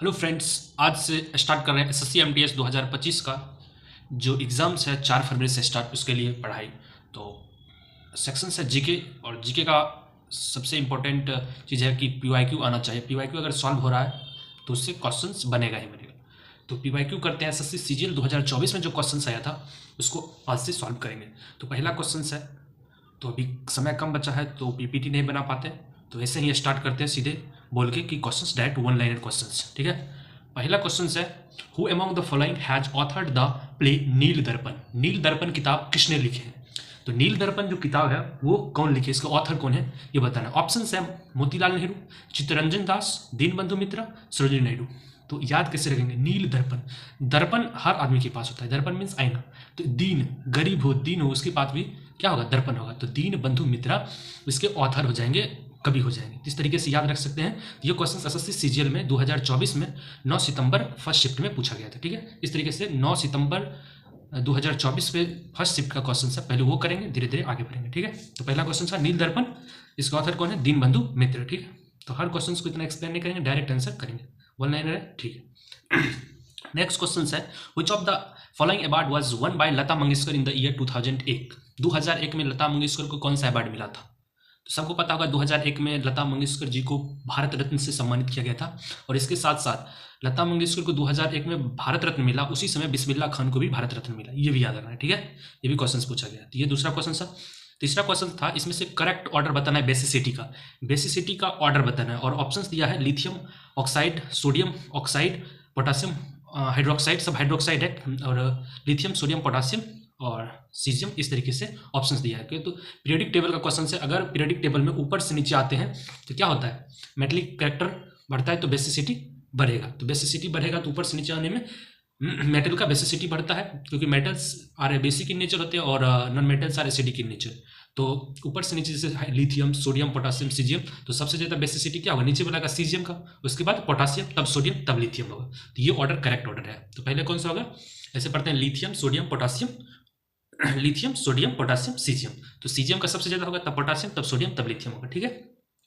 Hello friends, आज से start कर रहे हैं एसएससी एमटीएस 2025 का जो एग्ज़ाम्स है 4 फरवरी से स्टार्ट, उसके लिए पढ़ाई। तो सेक्शंस है जीके, और जीके का सबसे इम्पोर्टेंट चीज़ है कि पीवाईक्यू आना चाहिए। पीवाईक्यू अगर सॉल्व हो रहा है तो उससे क्वेश्चंस बनेगा ही बनेगा। तो पीवाईक्यू करते हैं। एसएससी सीजीएल 2024 में जो क्वेश्चंस आया था उसको आज से सॉल्व करेंगे। तो पहला क्वेश्चन है, तो अभी समय कम बचा है तो पीपीटी नहीं बना पाते, तो ऐसे ही स्टार्ट करते हैं सीधे बोल के कि questions direct one liner questions. ठीक है, पहला क्वेश्चन है, who among the following has authored the play Nil Darpan. Nil दर्पण किताब किसने लिखी है? तो नील दर्पण जो किताब है वो कौन लिखी है, इसका ऑथर कौन है ये बताना। ऑप्शन है मोतीलाल नेहरू, चित्तरंजन दास, दीनबंधु मित्रा, सरोजिनी नायडू। तो याद कैसे रखेंगे? नील दर्पण, दर्पण हर आदमी के पास होता है। दर्पण मीन्स आईना। तो दीन, गरीब हो, दीन हो, उसके पास भी क्या होगा? दर्पण होगा। तो दीन बंधु मित्रा इसके ऑथर हो जाएंगे, कभी हो जाएंगे। इस तरीके से याद रख सकते हैं। ये क्वेश्चन एसएससी सीजीएल में 2024 में 9 सितंबर फर्स्ट शिफ्ट में पूछा गया था। ठीक है, इस तरीके से 9 सितंबर 2024 में फर्स्ट शिफ्ट का क्वेश्चन है, पहले वो करेंगे, धीरे धीरे आगे बढ़ेंगे। ठीक है, तो पहला क्वेश्चन था नील दर्पण, इसका ऑथर कौन है? दीनबंधु मित्र। ठीक है, तो हर क्वेश्चन को इतना एक्सप्लेन नहीं करेंगे, डायरेक्ट आंसर करेंगे, वन लाइनर है। ठीक है, नेक्स्ट क्वेश्चन है, which of the following award was one by Lata Mangeshkar in the year 2001। 2001 में लता मंगेशकर को कौन सा अवार्ड मिला था? तो सबको पता होगा 2001 में लता मंगेशकर जी को भारत रत्न से सम्मानित किया गया था। और इसके साथ साथ लता मंगेशकर को 2001 में भारत रत्न मिला, उसी समय बिस्मिल्लाह खान को भी भारत रत्न मिला। ये भी याद रखना है। ठीक है, ये भी क्वेश्चन पूछा गया। तो ये दूसरा क्वेश्चन था। तीसरा क्वेश्चन था, इसमें से करेक्ट ऑर्डर बताना है बेसिसिटी का। बेसिसिटी का ऑर्डर बताना है, और ऑप्शंस दिया है lithium oxide, sodium oxide, potassium hydroxide, सब हाइड्रोक्साइड है, और लिथियम, सोडियम, पोटासियम और सीजियम। इस तरीके से ऑप्शंस दिया है। तो पीरियडिक टेबल का क्वेश्चन है, अगर पीरियडिक टेबल में ऊपर से नीचे आते हैं तो क्या होता है? मेटलिक कैरेक्टर बढ़ता है तो बेसिसिटी बढ़ेगा। तो बेसिसिटी बढ़ेगा तो ऊपर से नीचे आने में मेटल का बेसिसिटी बढ़ता है, क्योंकि metals are basic in nature होते हैं और non metals are acidic in nature. तो ऊपर से नीचे जैसे लिथियम, सोडियम, पोटासियम, सीजियम, तो सबसे ज़्यादा बेसिसिटी क्या होगा? नीचे वाला का सीजियम का, उसके बाद पोटासियम, तब सोडियम, तब लिथियम होगा। तो ये ऑर्डर करेक्ट ऑर्डर है। तो पहले कौन सा होगा? ऐसे पढ़ते हैं lithium, sodium, potassium, lithium, sodium, potassium, caesium. तो सीजियम का सबसे ज्यादा होगा, तब पोटासियम, तब सोडियम, तब लिथियम होगा। ठीक है,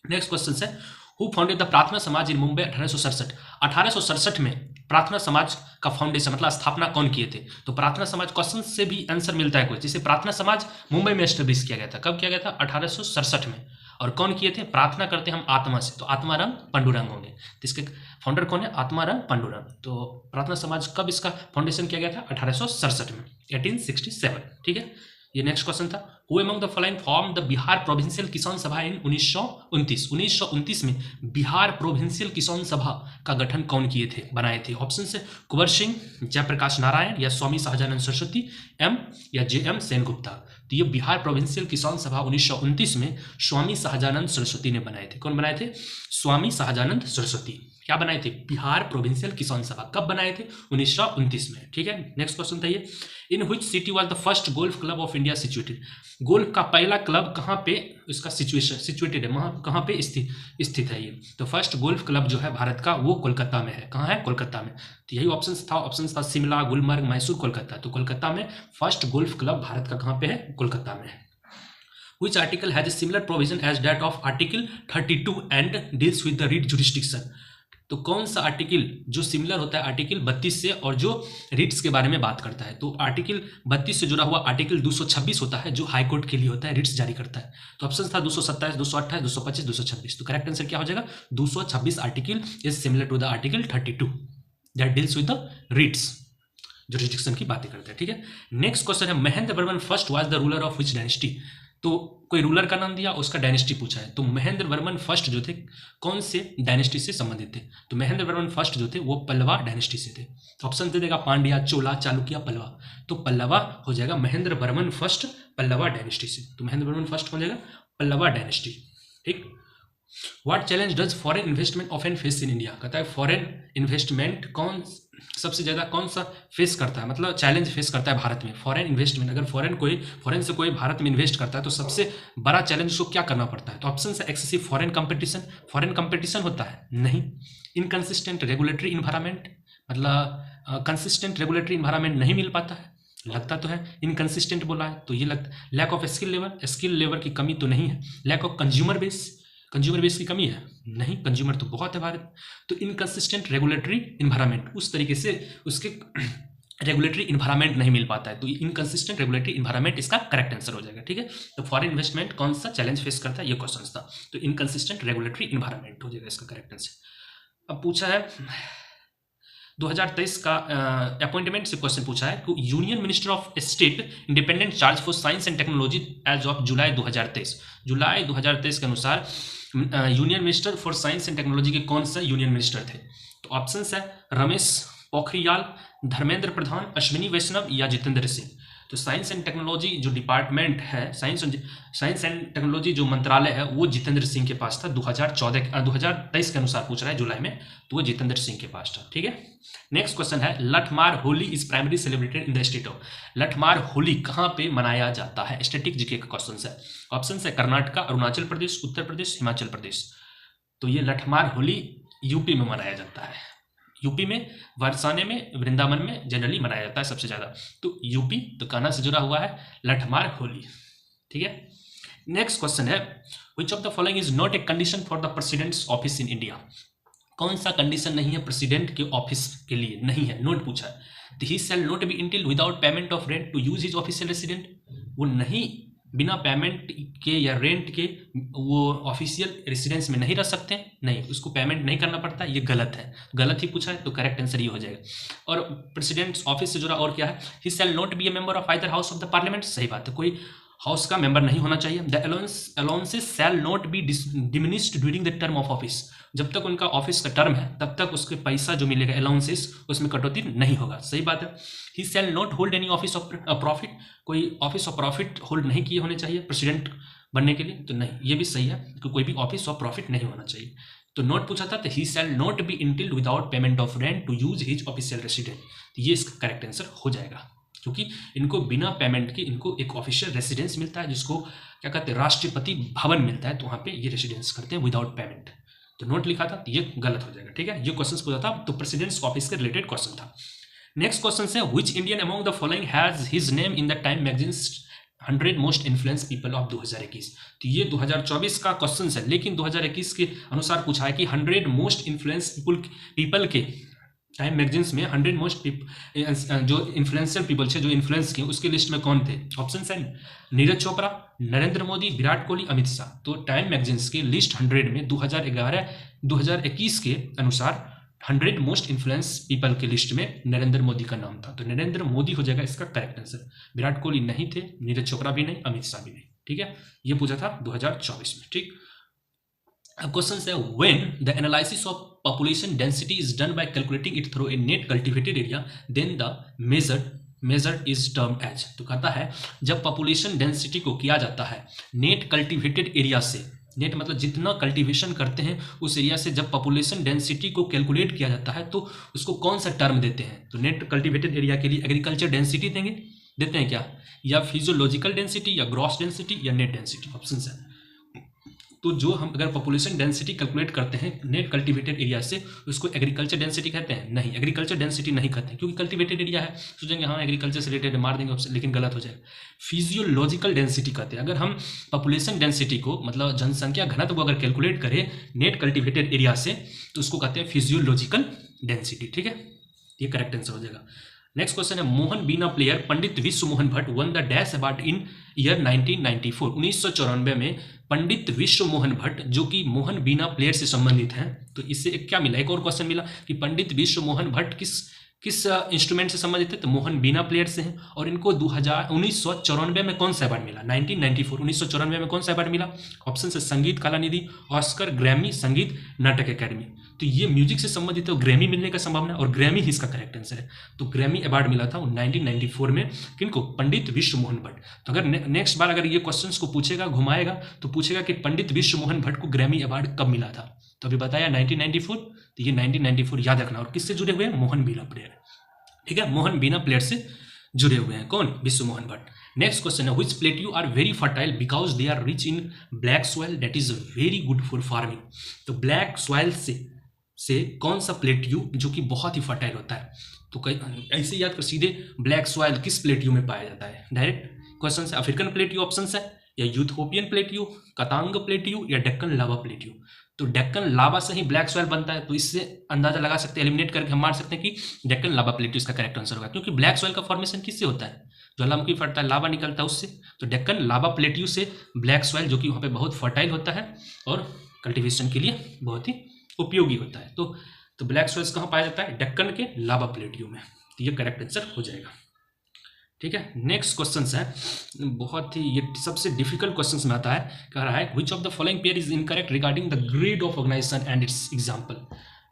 नेक्स्ट क्वेश्चन है, हु फाउंडेड द प्रार्थना समाज इन मुंबई 1867। 1867 में प्रार्थना समाज का फाउंडेशन मतलब स्थापना कौन किए थे? तो प्रार्थना समाज क्वेश्चन से भी आंसर मिलता है कुछ। जैसे प्रार्थना समाज मुंबई में एस्टेब्लिश किया गया था। कब किया गया था? 1867 में। और कौन किए थे? प्रार्थना करते हम आत्मा से, तो आत्माराम पांडुरंग होंगे। तो इसके फाउंडर कौन है? आत्माराम पांडुरंग। तो प्रार्थना समाज कब इसका फाउंडेशन किया गया था? 1867 में, 1867। ठीक है, ये नेक्स्ट क्वेश्चन था, who among the following form the Bihar provincial किसान सभा इन 1929। 1929 में बिहार प्रोविंशियल किसान सभा का गठन कौन किए थे, बनाए थे? ऑप्शन है कुंवर सिंह, जयप्रकाश नारायण, या स्वामी शाहजानंद सरस्वती, एम या जे.एम. सेनगुप्ता। तो ये बिहार प्रोविंशियल किसान सभा 1929 में स्वामी शाहजानंद सरस्वती ने बनाए थे। कौन बनाए थे? स्वामी शाहजानंद सरस्वती। क्या बनाए थे? बिहार प्रोविंशियल किसान सभा। कब बनाए थे? 1929 में। ठीक है, नेक्स्ट क्वेश्चन था ये, in which city was the first golf club of India situated. Golf का पहला क्लब कहाँ पे इसका सिचुएटेड है, वहाँ कहाँ पे स्थित है ये? तो फर्स्ट गोल्फ क्लब जो है भारत का वो कोलकाता में है। कहाँ है? कोलकाता में। तो यही ऑप्शन था शिमला, गुलमर्ग, मैसूर, कोलकाता। तो कोलकाता में फर्स्ट गोल्फ क्लब भारत का कहाँ पे है? कोलकाता में है। Which article has a similar provision as that of Article 32 and deals with the writ jurisdiction। तो कौन सा आर्टिकल जो सिमिलर होता है आर्टिकल 32 से और जो रिट्स के बारे में बात करता है? तो आर्टिकल 32 से जुड़ा हुआ आर्टिकल 226 होता है, जो हाई कोर्ट के लिए होता है, रिट्स जारी करता है। तो ऑप्शन था 227, 228, 225, 226। तो करेक्ट आंसर क्या हो जाएगा? 226 article is similar to the article 32 that deals with the writs jurisdiction की बातें करते हैं। ठीक है, नेक्स्ट क्वेश्चन है, Mahendra Varman first was the ruler of which dynasty. तो कोई रूलर का नाम दिया, उसका डायनेस्टी पूछा है। तो महेंद्र वर्मन फर्स्ट जो थे कौन से डायनेस्टी से संबंधित थे? तो महेंद्र वर्मन फर्स्ट जो थे वो पल्लवा डायनेस्टी से थे। ऑप्शन दे देगा पांड्या, चोला, चालुक्य, पल्लवा। तो पल्लवा हो जाएगा महेंद्र वर्मन फर्स्ट पल्लवा डायनेस्टी से। तो महेंद्र वर्मन फर्स्ट हो जाएगा पल्लवा डायनेस्टी। ठीक, what challenge does foreign investment often face in India. कहता है फॉरेन इन्वेस्टमेंट कौन सबसे ज़्यादा कौन सा फेस करता है, मतलब चैलेंज फेस करता है भारत में? फॉरेन इन्वेस्टमेंट, अगर फॉरेन से कोई भारत में इन्वेस्ट करता है तो सबसे बड़ा चैलेंज उसको क्या करना पड़ता है? तो ऑप्शन है excessive foreign competition. Foreign competition होता है? नहीं। इनकंसिस्टेंट रेगुलेटरी इन्वायरमेंट, मतलब कंसिस्टेंट रेगुलेटरी इन्वायरमेंट नहीं मिल पाता है, लगता तो है। इनकंसिस्टेंट बोला है तो ये लगता। लैक ऑफ स्किल लेबर की कमी तो नहीं है। लैक ऑफ कंज्यूमर बेस की कमी है। नहीं, कंज्यूमर तो बहुत है भारत। तो इनकंसिस्टेंट रेगुलेटरी इन्वायरमेंट, उस तरीके से उसके रेगुलेटरी इन्वायरमेंट नहीं मिल पाता है, तो इनकंसिस्टेंट रेगुलेटरी इन्वायरमेंट इसका करेक्ट आंसर हो जाएगा। ठीक है, तो फॉरेन इन्वेस्टमेंट कौन सा चैलेंज फेस करता है, ये क्वेश्चन था। तो इनकंसिस्टेंट रेगुलेटरी इन्वायरमेंट हो जाएगा इसका करेक्ट आंसर। अब पूछा है 2023 का अपॉइंटमेंट से क्वेश्चन पूछा है कि union minister of state independent charge for science and technology as of July 2023। जुलाई 2023 के अनुसार union minister for science and technology के कौन सा यूनियन मिनिस्टर थे। तो ऑप्शंस है रमेश पोखरियाल, धर्मेंद्र प्रधान, अश्विनी वैष्णव या जितेंद्र सिंह। तो साइंस एंड टेक्नोलॉजी जो डिपार्टमेंट है, साइंस एंड टेक्नोलॉजी जो मंत्रालय है वो जितेंद्र सिंह के पास था। 2023 के अनुसार पूछ रहा है जुलाई में, तो वो जितेंद्र सिंह के पास था। ठीक है, नेक्स्ट क्वेश्चन है Lathmar Holi is primary celebrated in the state of. Lathmar Holi कहाँ पे मनाया जाता है, स्टैटिक जीके का क्वेश्चन है। ऑप्शन है कर्नाटका, अरुणाचल प्रदेश, उत्तर प्रदेश, हिमाचल प्रदेश। तो ये लठमार होली यूपी में मनाया जाता है। यूपी में बरसाने में, वृंदावन में जनरली मनाया जाता है सबसे ज्यादा। तो यूपी तो कान्हा से जुड़ा हुआ है लठमार होली। ठीक है, नेक्स्ट क्वेश्चन है which of the following is not a condition for the president's office in India. कौन सा कंडीशन नहीं है प्रेसिडेंट के ऑफिस के लिए, नहीं है, नोट पूछा है। He shall not be entitled without payment of rent to use his official resident. वो नहीं बिना पेमेंट के या रेंट के वो ऑफिशियल रेसिडेंस में नहीं रह सकते, नहीं, उसको पेमेंट नहीं करना पड़ता। ये गलत है, गलत ही पूछा है, तो करेक्ट आंसर ये हो जाएगा। और प्रेसिडेंट ऑफिस से जुड़ा और क्या है, he shall not be a member of either house of the parliament. सही बात है, कोई हाउस का मेंबर नहीं होना चाहिए। The allowances shell not B diminished during the term of office. जब तक उनका ऑफिस का टर्म है तब तक उसके पैसा जो मिलेगा अलाउंसेस उसमें कटौती नहीं होगा। सही बात है। He shall not hold any office of profit. कोई ऑफिस ऑफ प्रॉफिट होल्ड नहीं किए होने चाहिए प्रेसिडेंट बनने के लिए, तो नहीं, ये भी सही है कि कोई भी ऑफिस ऑफ प्रॉफिट नहीं होना चाहिए। तो नोट पूछा था, तो he shall not be entitled without payment of rent to use his official resident. ये इसका करेक्ट आंसर हो जाएगा, क्योंकि इनको बिना पेमेंट के इनको एक ऑफिशियल रेसिडेंस मिलता है, जिसको क्या कहते हैं, राष्ट्रपति भवन मिलता है, तो वहाँ पे ये रेसिडेंस करते हैं विदाउट पेमेंट। तो नोट लिखा था, तो ये गलत हो जाएगा। ठीक है, ये क्वेश्चन पूछा था, तो प्रेसिडेंट्स ऑफिस के रिलेटेड क्वेश्चन था। नेक्स्ट क्वेश्चन है which Indian among the following has his name in the time magazines 100 most influence people of 2021। तो ये 2024 का क्वेश्चन है, लेकिन 2021 के अनुसार पूछा है कि 100 मोस्ट इन्फ्लुएंस पीपल के टाइम मैगजीन्स में 100 मोस्ट जो इन्फ्लुएंशियल पीपल थे, जो इन्फ्लुएंस किए, उसके लिस्ट में कौन थे। ऑप्शन है नीरज चोपड़ा, नरेंद्र मोदी, विराट कोहली, अमित शाह। तो टाइम मैगजीन्स के लिस्ट 100 में 2021 के अनुसार 100 मोस्ट इन्फ्लुएंस पीपल के लिस्ट में नरेंद्र मोदी का नाम था, तो नरेंद्र मोदी हो जाएगा इसका करेक्ट आंसर। विराट कोहली नहीं थे, नीरज चोपड़ा भी नहीं, अमित शाह भी नहीं। ठीक है, ये पूछा था 2024 में। ठीक, अब क्वेश्चन है when the analysis of population density is done by calculating it through a net cultivated area, then the measured is termed as। तो कहता है जब पॉपुलेशन डेंसिटी को किया जाता है नेट कल्टिवेटेड एरिया से, नेट मतलब जितना कल्टीवेशन करते हैं उस एरिया से, जब पॉपुलेशन डेंसिटी को कैलकुलेट किया जाता है तो उसको कौन सा टर्म देते हैं। तो नेट कल्टीवेटेड एरिया के लिए एग्रीकल्चर डेंसिटी देते हैं क्या, या फिजियोलॉजिकल डेंसिटी, या ग्रॉस डेंसिटी, या नेट डेंसिटी। ऑप्शन है, तो जो हम अगर पॉपुलेशन डेंसिटी कैलकुलेट करते हैं नेट कल्टीवेटेड एरिया से, उसको एग्रीकल्चर डेंसिटी कहते हैं। नहीं, एग्रीकल्चर डेंसिटी नहीं कहते हैं, क्योंकि कल्टीवेटेड एरिया है, सोचेंगे हाँ एग्रीकल्चर से रिलेटेड मार देंगे ऑप्शन, लेकिन गलत हो जाएगा। फिजियोलॉजिकल डेंसिटी कहते हैं। अगर हम पॉपुलेशन डेंसिटी को मतलब जनसंख्या घनत्व अगर कैलकुलेट करें नेट कल्टीवेटेड एरिया से, तो उसको कहते हैं फिजियोलॉजिकल डेंसिटी। ठीक है, ये करेक्ट आंसर हो जाएगा। नेक्स्ट क्वेश्चन है मोहन बीना प्लेयर पंडित विश्व Mohan Bhatt one the dash award in year 1994। 1994 में पंडित विश्व मोहन भट्ट, जो कि मोहन बीना प्लेयर से संबंधित हैं, तो इससे क्या मिला, एक और क्वेश्चन मिला कि पंडित विश्व मोहन भट्ट किस इंस्ट्रूमेंट से संबंधित है, तो मोहन बीना प्लेयर से हैं। और इनको 1994 में कौन सा अवार्ड मिला, 1994 में कौन सा अवार्ड मिला। ऑप्शन है संगीत कला निधि, ऑस्कर, ग्रैमी, संगीत नाटक अकेडमी। तो ये म्यूजिक से संबंधित है, ग्रैमी मिलने का संभावना, और ग्रैमी ही इसका करेक्ट आंसर है। तो ग्रैमी अवार्ड मिला था 1994 में किनको, पंडित विश्व मोहन भट्ट। तो अगर नेक्स्ट बार अगर ये क्वेश्चंस को पूछेगा, घुमाएगा, तो पूछेगा कि पंडित विश्व मोहन भट्ट को ग्रैमी अवार्ड कब मिला था, तो अभी बताया 1994, तो ये 1994 याद रखना। और किससे जुड़े हुए हैं, मोहन बीना प्लेयर। ठीक है, मोहन बीना प्लेयर से जुड़े हुए हैं कौन, विश्व मोहन भट्ट। नेक्स्ट क्वेश्चन है which plateau are very fertile because they are rich in black soil that is very good for farming. तो ब्लैक सॉइल से कौन सा प्लेट्यू जो कि बहुत ही फर्टाइल होता है, तो ऐसे याद कर सीधे ब्लैक सॉइल किस प्लेट्यू में पाया जाता है, डायरेक्ट क्वेश्चन है। अफ्रीकन प्लेट्यू ऑप्शन है, या यूथोपियन प्लेट्यू, कतांग प्लेट्यू, या डेक्कन लावा प्लेट्यू। तो डेक्कन लावा से ही ब्लैक सॉइल बनता है, तो इससे अंदाजा लगा सकते हैं, एलिमिनेट करके हम मान सकते हैं कि डेक्कन लावा प्लेट्यू इसका करेक्ट आंसर होगा, क्योंकि ब्लैक सॉइल का फॉर्मेशन किससे होता है, ज्वालामुखी फटता है, लावा निकलता है उससे। तो डेक्कन लावा प्लेट्यू से ब्लैक सॉइल, जो कि वहाँ पे बहुत फर्टाइल होता है और कल्टीवेशन के लिए बहुत ही उपयोगी होता है। तो ब्लैक सॉइल्स कहाँ पाया जाता है, डेक्कन के लावा प्लेट्यू में। तो ये करेक्ट आंसर हो जाएगा। ठीक है, नेक्स्ट क्वेश्चन है बहुत ही, ये सबसे डिफिकल्ट क्वेश्चन में आता है, कह रहा है which of the following pair is incorrect regarding the grade of organisation and its example.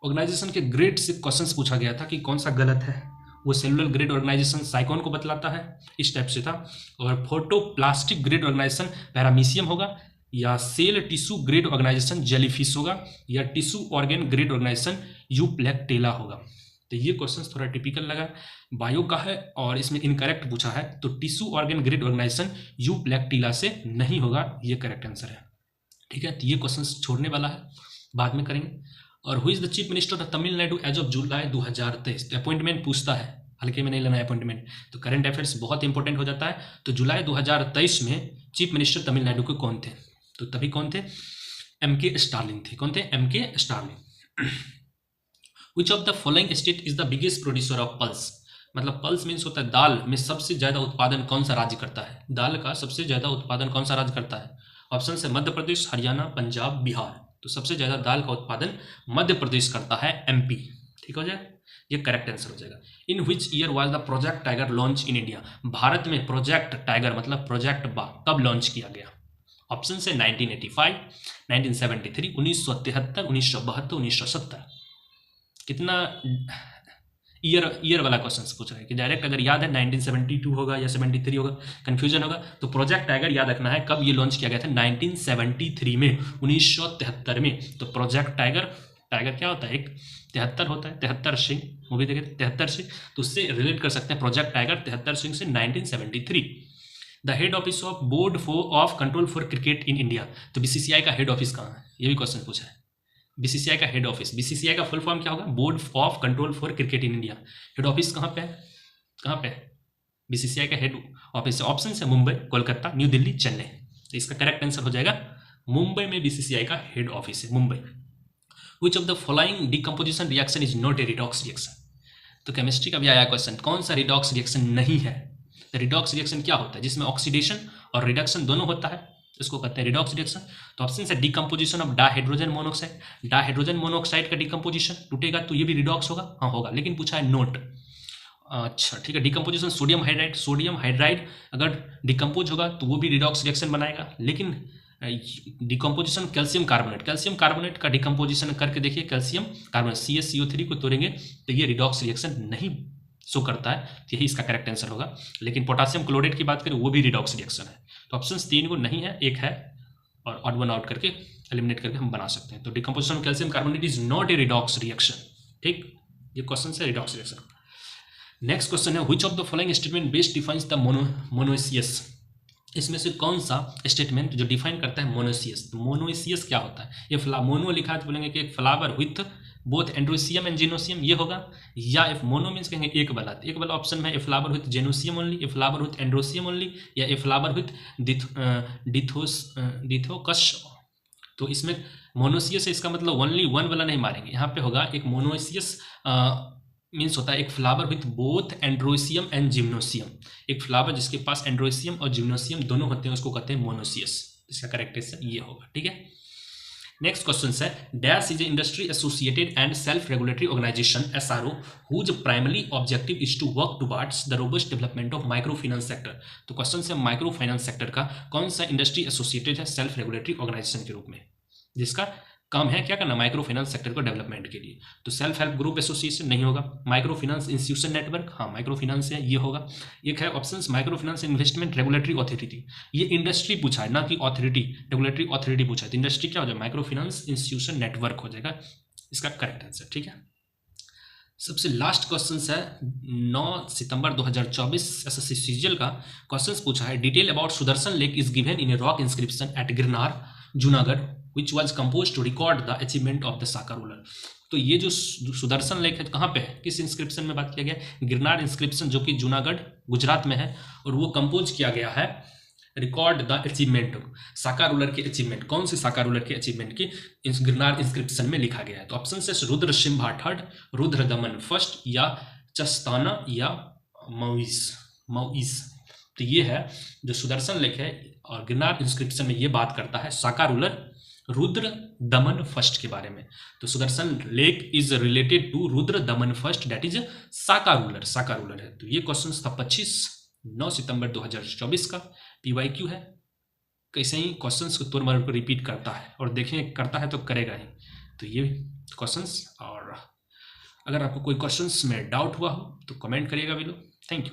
Organisation के ग्रेड से क्वेश्चन पूछा गया था कि कौन सा गलत है, वो सेलुलर ग्रेड ऑर्गेनाइजेशन साइकोन को बतलाता है, इस टाइप से था। और फोटोप्लास्टिक ग्रेड ऑर्गेनाइजेशन पैरामीशियम होगा, या cell tissue grade organisation jellyfish होगा, या tissue organ grade organisation euplectella होगा। तो ये क्वेश्चन थोड़ा टिपिकल लगा, बायो का है और इसमें इनकरेक्ट पूछा है, तो टिश्यू ऑर्गेन ग्रेड ऑर्गेनाइजेशन यूप्लेक्टिला से नहीं होगा, ये करेक्ट आंसर है। ठीक है, तो ये क्वेश्चन छोड़ने वाला है, बाद में करेंगे। और who is the chief minister of Tamil Nadu as of July 2023। तो अपॉइंटमेंट पूछता है, हल्के में नहीं लेना है अपॉइंटमेंट, तो करंट अफेयर्स बहुत इंपॉर्टेंट हो जाता है। तो जुलाई 2023 में चीफ मिनिस्टर तमिलनाडु के कौन थे, तो तभी कौन थे, MK स्टालिन थे। कौन थे, MK Stalin. Which of the following state is the biggest producer of pulse. मतलब पल्स मीन्स होता है दाल में सबसे ज्यादा उत्पादन कौन सा राज्य करता है, दाल का सबसे ज्यादा उत्पादन कौन सा राज्य करता है। ऑप्शन है मध्य प्रदेश, हरियाणा, पंजाब, बिहार। तो सबसे ज्यादा दाल का उत्पादन मध्य प्रदेश करता है, MP। ठीक हो जाए, ये करेक्ट आंसर हो जाएगा। In which year was the project tiger launched in India. Bharat में प्रोजेक्ट टाइगर मतलब प्रोजेक्ट बा कब लॉन्च किया गया। ऑप्शन है 1985, 1973, 1973, 1972, 1970। कितना ईयर वाला क्वेश्चन पूछ रहा है कि डायरेक्ट अगर याद है 1972 होगा या 73 होगा, कंफ्यूजन होगा। तो प्रोजेक्ट टाइगर याद रखना है कब ये लॉन्च किया गया था, 1973 में, 1973 में। तो प्रोजेक्ट टाइगर, टाइगर क्या होता है, एक 73 होता है, 73 सिंह, मूवी देखे 73 सिंह, तो उससे रिलेट कर सकते हैं प्रोजेक्ट टाइगर 73 सिंह से 1973। The head office of board of control for cricket in India. तो BCCI का हेड ऑफिस कहाँ है, ये भी क्वेश्चन पूछा है। BCCI का हेड ऑफिस, BCCI का फुल फॉर्म क्या होगा, board of control for cricket in India. Head office कहाँ पे है, कहाँ पे है BCCI का हेड ऑफिस। ऑप्शन है मुंबई, कोलकाता, न्यू दिल्ली, चेन्नई। तो इसका करेक्ट आंसर हो जाएगा मुंबई में BCCI का हेड ऑफिस है, मुंबई। विच of the following decomposition reaction is not A redox reaction. तो केमिस्ट्री का भी आया क्वेश्चन, कौन सा रिडॉक्स रिएक्शन नहीं है। रिडॉक्स रिएक्शन क्या होता है, जिसमें ऑक्सीडेशन और रिडक्शन दोनों होता है, इसको कहते हैं रिडॉक्स रिएक्शन। तो ऑप्शन है decomposition of dihydrogen monoxide. Dihydrogen monoxide का डिकम्पोजिशन टूटेगा तो ये भी रिडॉक्स होगा, हाँ होगा, लेकिन पूछा है नोट। अच्छा ठीक है, decomposition sodium hydride, sodium hydride अगर डिकम्पोज होगा तो वो भी रिडॉक्स रिएक्शन बनाएगा, लेकिन decomposition calcium carbonate, calcium carbonate का डिकम्पोजिशन करके देखिए, कैल्शियम कार्बोनेट CaCO3 को तोड़ेंगे तो ये रिडॉक्स रिएक्शन नहीं शो करता है, तो यही इसका करेक्ट आंसर होगा। लेकिन पोटासियम क्लोराइड की बात करें वो भी रिडॉक्स रिएक्शन है। तो ऑप्शन 3 को नहीं है, एक है, और ऑड वन आउट करके एलिमिनेट करके हम बना सकते हैं। तो decomposition of calcium carbonate is not A redox reaction. ठीक, ये क्वेश्चन है रिडॉक्स रिएक्शन। नेक्स्ट क्वेश्चन है which of the following statement best defines the monoecious. इसमें से कौन सा स्टेटमेंट जो डिफाइन करता है मोनोइसियस। तो मोनोइसियस क्या होता है, ये मोनो लिखा है तो बोलेंगे कि एक flower with both androecium and gynoecium, ये होगा। या इफ मोनो मीन्स कहेंगे एक वाला, एक वाला ऑप्शन में a flower with gynoecium only, a flower with androecium only, या ए फ्लावर विथ डिथोकस। तो इसमें मोनोसियस है, इसका मतलब ओनली वन वाला नहीं मारेंगे, यहाँ पे होगा एक मोनोसियस मीन्स होता है एक flower with both androecium and gynoecium. एक फ्लावर जिसके पास एंड्रोसियम और जिम्नोसियम दोनों होते हैं उसको कहते हैं मोनोसियस। इसका करेक्ट आंसर ये होगा। ठीक है, नेक्स्ट क्वेश्चन है dash is a industry associated and self regulatory organisation SRO whose primary objective is to work towards the robust development of micro finance sector. तो क्वेश्चन है माइक्रो फाइनेंस सेक्टर का कौन सा इंडस्ट्री एसोसिएटेड है self regulatory organisation के रूप में, जिसका काम है क्या करना, माइक्रो फाइनेंस सेक्टर को डेवलपमेंट के लिए। तो सेल्फ हेल्प ग्रुप एसोसिएशन नहीं होगा, माइक्रो फाइनेंस इंस्टीट्यूशन नेटवर्क, हाँ माइक्रो फाइनेंस है, ये होगा। एक है options micro finance investment regulatory authority, ये इंडस्ट्री पूछा है ना कि अथॉरिटी, रेगुलेटरी अथॉरिटी पूछा है, तो इंडस्ट्री क्या हो जाएगा, माइक्रो फाइनेंस इंस्टीट्यूशन नेटवर्क हो जाएगा इसका करेक्ट आंसर। ठीक है, सबसे लास्ट क्वेश्चन है 9 सितंबर 2024 SSC सीजीएल का क्वेश्चन पूछा है detail about Sudarshan lake is given in a rock inscription at Girnar Junagadh which was composed to record the achievement of the Saka ruler। तो ये जो सुदर्शन लेक है कहाँ पे है, किस इंस्क्रिप्शन में बात किया गया, गिरनार इंस्क्रिप्शन जो कि जूनागढ़ गुजरात में है, और वो कंपोज किया गया है record the achievement, Saka ruler की अचीवमेंट, कौन सी साका रूलर की अचीवमेंट की गिरनार इंस्क्रिप्शन में लिखा गया है। तो ऑप्शन से रुद्र सिम्हा थर्ड, रुद्र दमन फर्स्ट, या चस्ताना, या मौइस। तो ये है जो सुदर्शन लेख है और गिरनार इंस्क्रिप्शन में ये बात करता है साका रूलर रुद्र दमन फर्स्ट के बारे में। तो Sudarshan lake is related to Rudradaman first, that is Saka ruler है। तो ये क्वेश्चन था 25/9 सितंबर 2024 का PYQ है। कैसे ही क्वेश्चंस को तौर पर रिपीट करता है और देखें करता है तो करेगा ही। तो ये क्वेश्चंस, और अगर आपको कोई क्वेश्चंस में डाउट हुआ हो तो कमेंट करिएगा बिलो। Thank you.